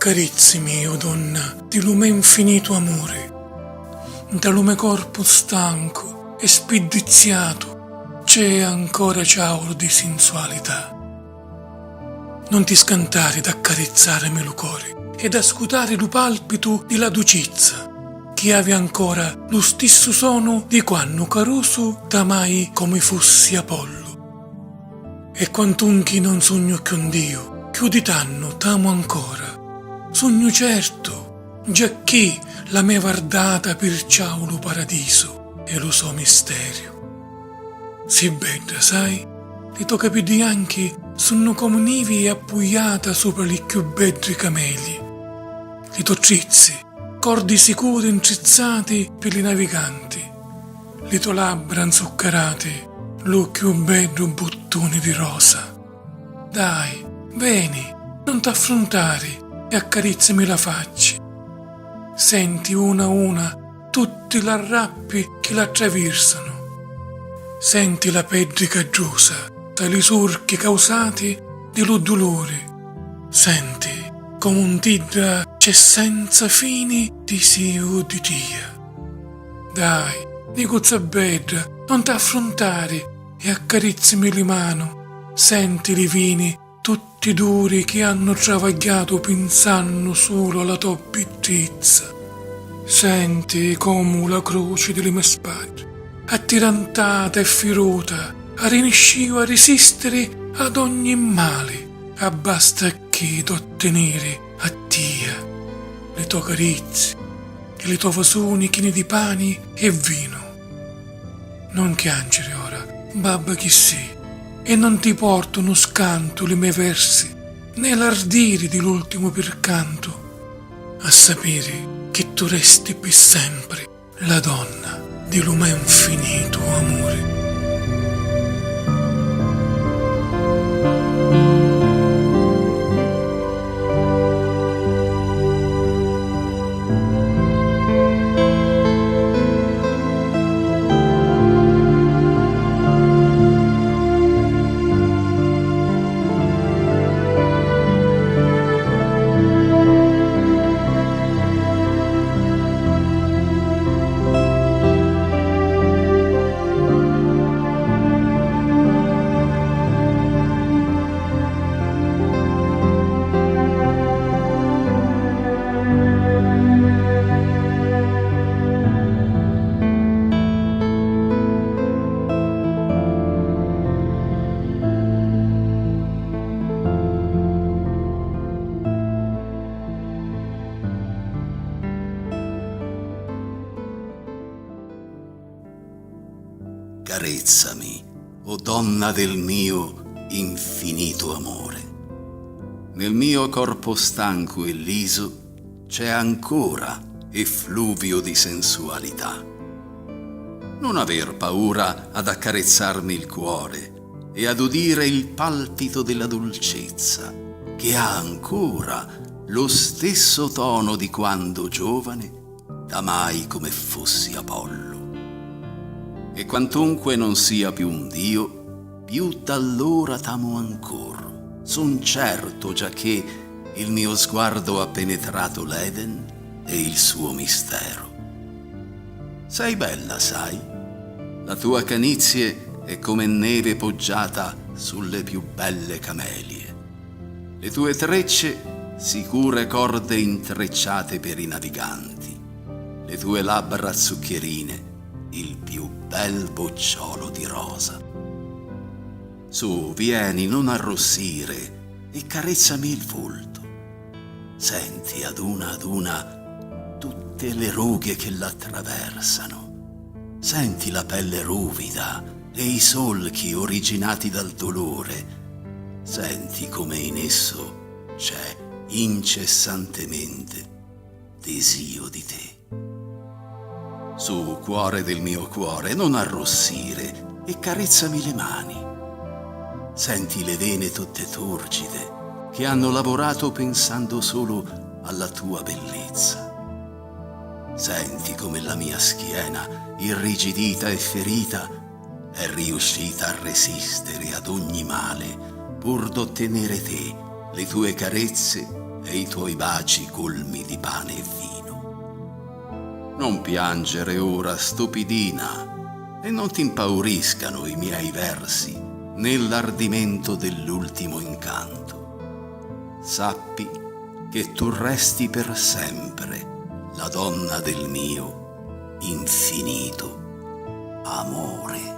Accarizzimi, o donna, di lume infinito amore, da lume corpo stanco e spiddiziato, c'è ancora ciauro di sensualità. Non ti scantare d'accarizzarmi lo cuore ed a scutare lo palpito di la ducizza, che ave ancora lo stesso sono di quando caroso t'amai come fossi Apollo. E quantunchi non sogno che un Dio, che di tanno t'amo ancora, sogno certo, giacché la mia vardata perciò lo paradiso e lo so misterio. Si bella, sai, le tuoi capelli anche sono come nivi appoggiata sopra gli più belli cameli. Le tue trizze, cordi sicuri intrizzati per i naviganti. Le tue labbra inzuccherate, lo più bello bottone di rosa. Dai, vieni, non t'affrontare e accarizzami la faccia. Senti una a una tutti gli arrappi che la attraversano. Senti la pelle caggiosa tra i surchi causati dello dolore. Senti come un tidra c'è senza fini di sì o di tia. Dai, di cozza bella, non t'affrontare e accarizzami le mani. Senti i vini tutti duri che hanno travagliato pensando solo alla tua bellezza. Senti come la croce delle mie spalle, attirantata e firuta, a rinesciva a resistere ad ogni male, a basta che d'ottenere a Tia le tue carezze e le tue vasoni chine di pani e vino. Non piangere ora, babba chi sei, e non ti porto uno scanto le mie versi, né l'ardire dell'ultimo percanto, a sapere che tu resti per sempre la donna di lume infinito amore. Carezzami, o donna del mio infinito amore. Nel mio corpo stanco e liso c'è ancora effluvio di sensualità. Non aver paura ad accarezzarmi il cuore e ad udire il palpito della dolcezza, che ha ancora lo stesso tono di quando giovane t'amai come fossi Apollo. E quantunque non sia più un Dio, più d'allora t'amo ancor. Son certo giacché il mio sguardo ha penetrato l'Eden e il suo mistero. Sei bella, sai? La tua canizie è come neve poggiata sulle più belle camelie. Le tue trecce sicure corde intrecciate per i naviganti. Le tue labbra zuccherine il più bel bocciolo di rosa. Su, vieni, non arrossire e carezzami il volto. Senti ad una tutte le rughe che l'attraversano. Senti la pelle ruvida e i solchi originati dal dolore. Senti come in esso c'è incessantemente desio di te. Su, cuore del mio cuore, non arrossire e carezzami le mani. Senti le vene tutte turgide che hanno lavorato pensando solo alla tua bellezza. Senti come la mia schiena, irrigidita e ferita, è riuscita a resistere ad ogni male pur d'ottenere te, le tue carezze e i tuoi baci colmi di pane e vino. Non piangere ora, stupidina, e non ti impauriscano i miei versi nell'ardimento dell'ultimo incanto. Sappi che tu resti per sempre la donna del mio infinito amore.